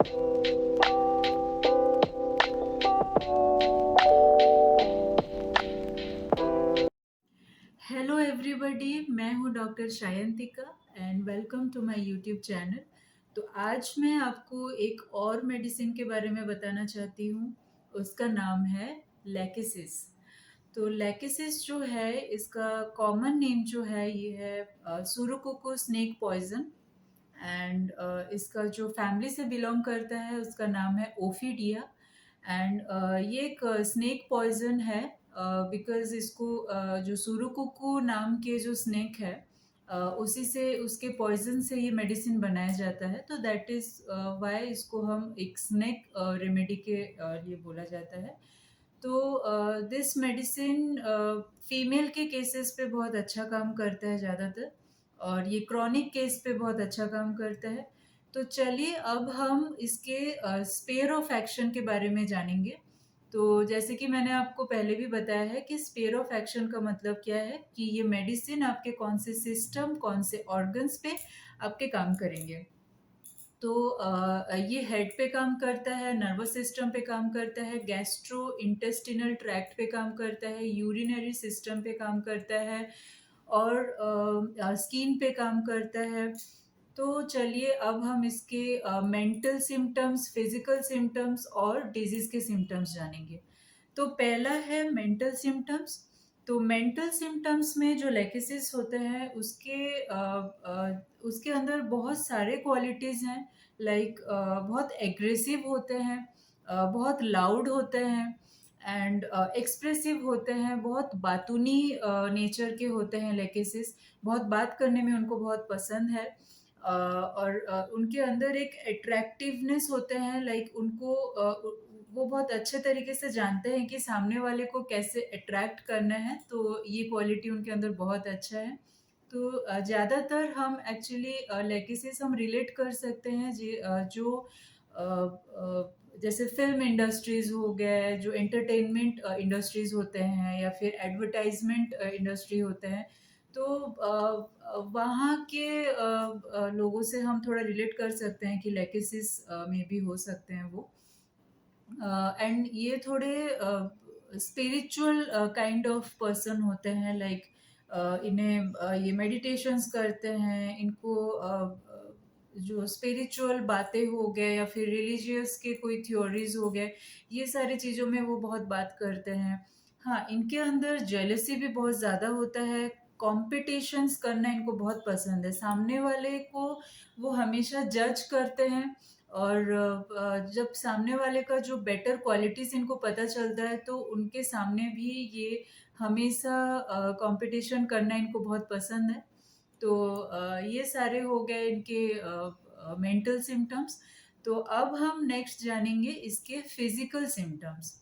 Hello everybody, मैं हूँ doctor Shayantika and welcome to my YouTube channel. तो आज मैं आपको एक और मेडिसिन के बारे में बताना चाहती हूँ। उसका नाम है लैकेसिस। तो लैकेसिस जो है, इसका कॉमन नेम जो है ये है सुरुकुकु स्नेक पॉइजन। एंड इसका जो फैमिली से बिलोंग करता है उसका नाम है ओफिडिया। एंड ये एक स्नेक पॉइजन है बिकॉज इसको जो सुरुकुकु नाम के जो स्नेक है उसी से उसके पॉइजन से ये मेडिसिन बनाया जाता है। तो दैट इज वाई इसको हम एक स्नेक रेमेडी के लिए बोला जाता है। तो दिस मेडिसिन फीमेल के केसेस पे बहुत अच्छा काम करता है ज़्यादातर, और ये क्रॉनिक केस पे बहुत अच्छा काम करता है। तो चलिए अब हम इसके स्पेयर ऑफ एक्शन के बारे में जानेंगे। तो जैसे कि मैंने आपको पहले भी बताया है कि स्पेयर ऑफ एक्शन का मतलब क्या है, कि ये मेडिसिन आपके कौन से सिस्टम, कौन से ऑर्गन्स पे आपके काम करेंगे। तो ये हेड पे काम करता है, नर्वस सिस्टम पे काम करता है, गैस्ट्रो इंटेस्टिनल ट्रैक्ट पे काम करता है, यूरिनरी सिस्टम पे काम करता है, और स्किन पे काम करता है। तो चलिए अब हम इसके मेंटल सिम्टम्स, फिजिकल सिम्टम्स और डिजीज के सिम्टम्स जानेंगे। तो पहला है मेंटल सिम्टम्स। तो मेंटल सिम्टम्स में जो लेकेसिस होते हैं उसके अंदर बहुत सारे क्वालिटीज़ हैं। लाइक बहुत एग्रेसिव होते हैं, बहुत लाउड होते हैं, एंड एक्सप्रेसिव होते हैं, बहुत बातूनी नेचर के होते हैं लेकेसिस। बहुत बात करने में उनको बहुत पसंद है, और उनके अंदर एक अट्रैक्टिवनेस होते हैं। लाइक उनको वो बहुत अच्छे तरीके से जानते हैं कि सामने वाले को कैसे अट्रैक्ट करना है। तो ये क्वालिटी उनके अंदर बहुत अच्छा है। तो ज़्यादातर हम एक्चुअली लेगेसीज हम रिलेट कर सकते हैं जो जैसे फिल्म इंडस्ट्रीज हो गए, जो एंटरटेनमेंट इंडस्ट्रीज होते हैं, या फिर एडवर्टाइजमेंट इंडस्ट्री होते हैं। तो वहाँ के लोगों से हम थोड़ा रिलेट कर सकते हैं कि लेगेसीज में भी हो सकते हैं वो। एंड ये थोड़े स्पिरिचुअल काइंड ऑफ पर्सन होते हैं। लाइक इन्हें ये मेडिटेशंस करते हैं, इनको जो स्पिरिचुअल बातें हो गए या फिर रिलीजियस के कोई थ्योरीज हो गए, ये सारी चीज़ों में वो बहुत बात करते हैं। हाँ, इनके अंदर जेलसी भी बहुत ज़्यादा होता है। कॉम्पिटिशन्स करना इनको बहुत पसंद है। सामने वाले को वो हमेशा जज करते हैं, और जब सामने वाले का जो बेटर क्वालिटीज़ इनको पता चलता है तो उनके सामने भी ये हमेशा कंपटीशन करना इनको बहुत पसंद है। तो ये सारे हो गए इनके मेंटल सिम्टम्स। तो अब हम नेक्स्ट जानेंगे इसके फिजिकल सिम्टम्स।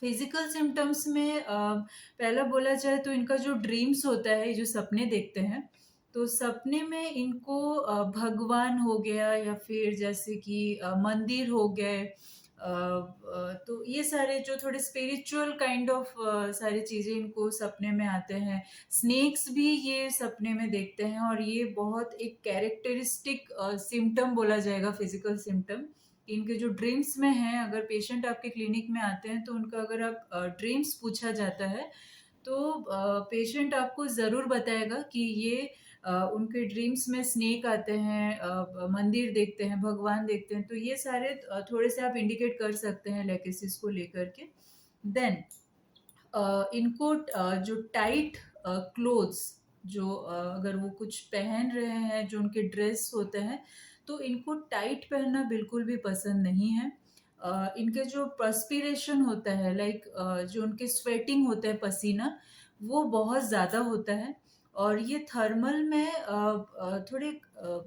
फिजिकल सिम्टम्स में पहला बोला जाए तो इनका जो ड्रीम्स होता है, जो सपने देखते हैं, तो सपने में इनको भगवान हो गया, या फिर जैसे कि मंदिर हो गए, तो ये सारे जो थोड़े स्पिरिचुअल काइंड ऑफ सारी चीज़ें इनको सपने में आते हैं। स्नेक्स भी ये सपने में देखते हैं, और ये बहुत एक कैरेक्टरिस्टिक सिम्टम बोला जाएगा, फिजिकल सिम्टम। इनके जो ड्रीम्स में हैं, अगर पेशेंट आपके क्लिनिक में आते हैं तो उनका अगर आप ड्रीम्स पूछा जाता है, तो पेशेंट आपको ज़रूर बताएगा कि ये उनके ड्रीम्स में स्नेक आते हैं, मंदिर देखते हैं, भगवान देखते हैं। तो ये सारे थोड़े से आप इंडिकेट कर सकते हैं लेकेसिस को लेकर के। देन इनको जो टाइट क्लोथ्स, जो अगर वो कुछ पहन रहे हैं, जो उनके ड्रेस होते हैं, तो इनको टाइट पहनना बिल्कुल भी पसंद नहीं है। इनके जो पर्स्पिरेशन होता है, लाइक जो उनके स्वेटिंग होता है, पसीना, वो बहुत ज़्यादा होता है। और ये थर्मल में थोड़े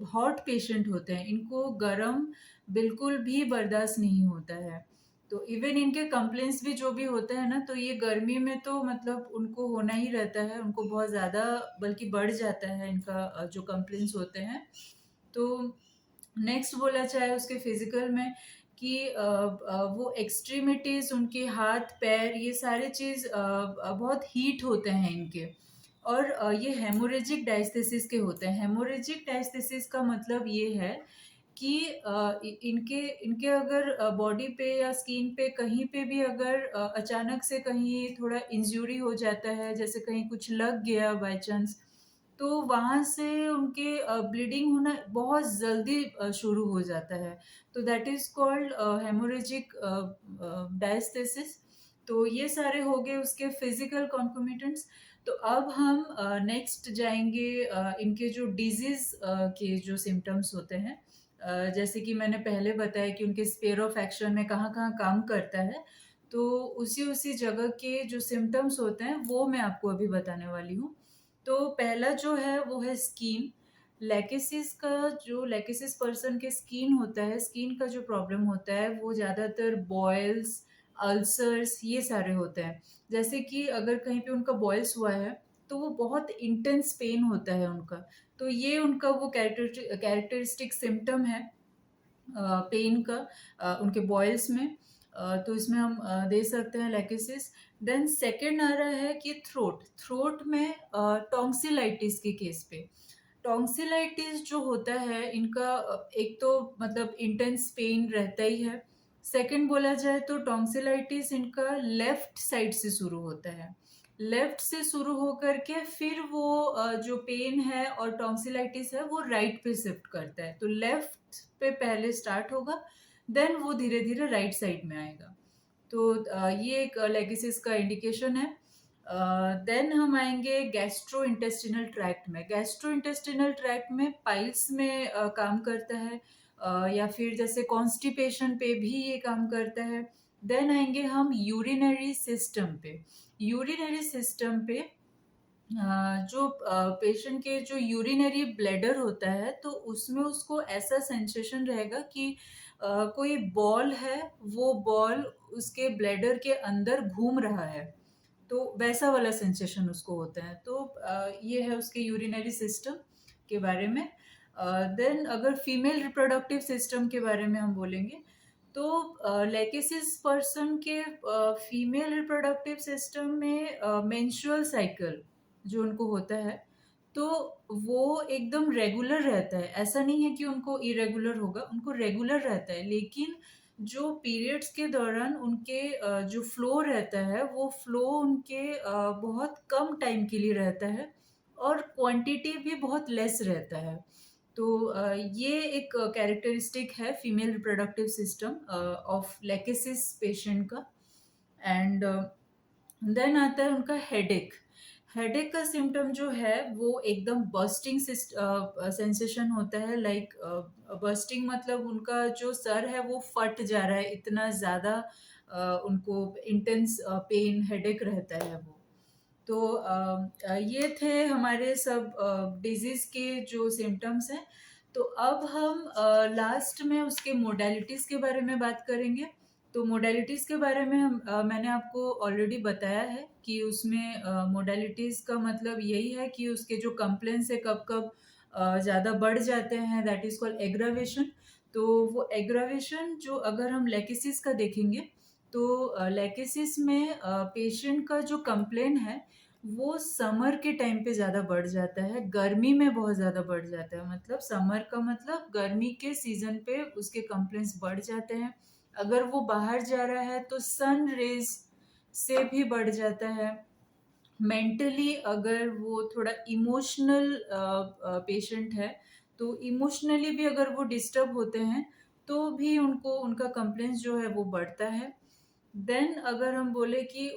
हॉट पेशेंट होते हैं, इनको गरम बिल्कुल भी बर्दाश्त नहीं होता है। तो इवन इनके कंप्लेंट्स भी जो भी होते हैं ना, तो ये गर्मी में तो मतलब उनको होना ही रहता है, उनको बहुत ज़्यादा बल्कि बढ़ जाता है इनका जो कंप्लेंट्स होते हैं। तो नेक्स्ट बोला जाए उसके फिजिकल में कि वो एक्सट्रीमिटीज, उनके हाथ पैर, ये सारे चीज बहुत हीट होते हैं इनके। और ये हेमोरेजिक डायस्थेसिस के होते हैं। हेमोरेजिक डायस्थेसिस का मतलब ये है कि इनके इनके अगर बॉडी पे या स्किन पे कहीं पे भी अगर अचानक से कहीं थोड़ा इंजरी हो जाता है, जैसे कहीं कुछ लग गया बाय चांस, तो वहाँ से उनके ब्लीडिंग होना बहुत जल्दी शुरू हो जाता है। तो that is called haemorrhagic diathesis. तो ये सारे हो गए उसके फिजिकल कॉन्कोमिटेंट्स। तो अब हम नेक्स्ट जाएंगे इनके जो डिजीज के जो सिम्टम्स होते हैं। जैसे कि मैंने पहले बताया कि उनके स्पेयर ऑफ एक्शन में कहाँ कहाँ काम करता है, तो उसी उसी जगह के जो सिम्टम्स होते हैं वो मैं आपको अभी बताने वाली हूँ। तो पहला जो है वो है स्किन। लेकेसिस का जो लेकेसिस पर्सन के स्किन होता है, स्किन का जो प्रॉब्लम होता है वो ज़्यादातर बॉयल्स, अल्सर्स ये सारे होते हैं। जैसे कि अगर कहीं पे उनका बॉयल्स हुआ है तो वो बहुत इंटेंस पेन होता है उनका। तो ये उनका वो कैरेक्टरिस्टिक सिम्टम है पेन का उनके बॉयल्स में। तो इसमें हम दे सकते हैं लेकेसिस। देन सेकंड आ रहा है कि थ्रोट। थ्रोट में टॉन्सिलाइटिस के केस पे, टॉन्सिलाइटिस जो होता है इनका एक तो मतलब इंटेंस पेन रहता ही है। सेकंड बोला जाए तो टॉन्सिलाइटिस इनका लेफ्ट साइड से शुरू होता है। लेफ्ट से शुरू होकर के फिर वो जो पेन है और टॉन्सिलाइटिस है वो राइट पे शिफ्ट करता है। तो लेफ्ट पे पहले स्टार्ट होगा, देन वो धीरे धीरे राइट साइड में आएगा। तो ये एक लेगेसिस का इंडिकेशन है। देन हम आएंगे गैस्ट्रो इंटेस्टिनल ट्रैक्ट में। गैस्ट्रो इंटेस्टिनल ट्रैक्ट में पाइल्स में काम करता है, या फिर जैसे कॉन्स्टिपेशन पे भी ये काम करता है। देन आएंगे हम यूरिनरी सिस्टम पे। यूरिनरी सिस्टम पे जो पेशेंट के जो यूरिनरी ब्लैडर होता है तो उसमें उसको ऐसा सेंसेशन रहेगा कि कोई बॉल है, वो बॉल उसके ब्लैडर के अंदर घूम रहा है। तो वैसा वाला सेंसेशन उसको होता है। तो ये है उसके यूरिनरी सिस्टम के बारे में। देन अगर फीमेल रिप्रोडक्टिव सिस्टम के बारे में हम बोलेंगे तो लेकेसिस पर्सन के फीमेल रिप्रोडक्टिव सिस्टम में मेंस्ट्रुअल साइकिल जो उनको होता है तो वो एकदम रेगुलर रहता है। ऐसा नहीं है कि उनको इरेगुलर होगा, उनको रेगुलर रहता है। लेकिन जो पीरियड्स के दौरान उनके जो फ्लो रहता है वो फ्लो उनके बहुत कम टाइम के लिए रहता है और क्वांटिटी भी बहुत लेस रहता है। तो ये एक कैरेक्टरिस्टिक है female reproductive system of lachesis patient का। एंड देन आता है उनका हेडेक। हेडेक का सिम्टम जो है वो एकदम बर्स्टिंग सेंसेशन होता है। लाइक बर्स्टिंग मतलब उनका जो सर है वो फट जा रहा है, इतना ज़्यादा उनको इंटेंस पेन हेडेक रहता है वो। तो ये थे हमारे सब डिजीज के जो सिम्टम्स हैं। तो अब हम लास्ट में उसके मोडेलिटीज के बारे में बात करेंगे। तो मोडेलिटीज के बारे में मैंने आपको ऑलरेडी बताया है कि उसमें मोडेलिटीज का मतलब यही है कि उसके जो कंप्लेंट्स है कब कब ज़्यादा बढ़ जाते हैं, दैट इज कॉल्ड एग्रावेशन। तो वो एग्रावेशन जो अगर हम लेकेसिस का देखेंगे तो लेकेसिस में पेशेंट का जो कंप्लेन है वो समर के टाइम पे ज़्यादा बढ़ जाता है, गर्मी में बहुत ज़्यादा बढ़ जाता है। मतलब समर का मतलब गर्मी के सीज़न पे उसके कंप्लेंट्स बढ़ जाते हैं। अगर वो बाहर जा रहा है तो सन रेज़ से भी बढ़ जाता है। मेंटली अगर वो थोड़ा इमोशनल पेशेंट है तो इमोशनली भी अगर वो डिस्टर्ब होते हैं तो भी उनको उनका कंप्लेंट्स जो है वो बढ़ता है। देन अगर हम बोले कि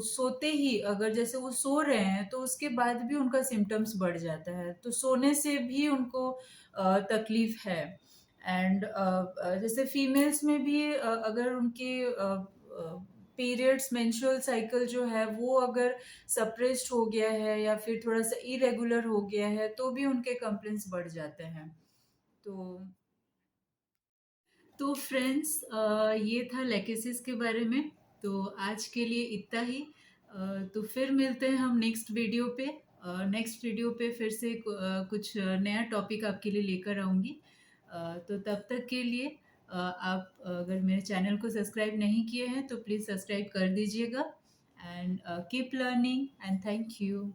सोते ही अगर जैसे वो सो रहे हैं तो उसके बाद भी उनका सिम्टम्स बढ़ जाता है, तो सोने से भी उनको तकलीफ है। एंड जैसे फीमेल्स में भी अगर उनके पीरियड्स मेंस्ट्रुअल साइकिल जो है वो अगर सप्रेस्ड हो गया है या फिर थोड़ा सा इरेगुलर हो गया है तो भी उनके कंप्लेंट्स बढ़ जाते हैं। तो फ्रेंड्स ये था लेकेसिस के बारे में। तो आज के लिए इतना ही। तो फिर मिलते हैं हम नेक्स्ट वीडियो पे। नेक्स्ट वीडियो पे फिर से कुछ नया टॉपिक आपके लिए लेकर आऊँगी। तो तब तक के लिए आप अगर मेरे चैनल को सब्सक्राइब नहीं किए हैं तो प्लीज़ सब्सक्राइब कर दीजिएगा। And keep learning and thank you.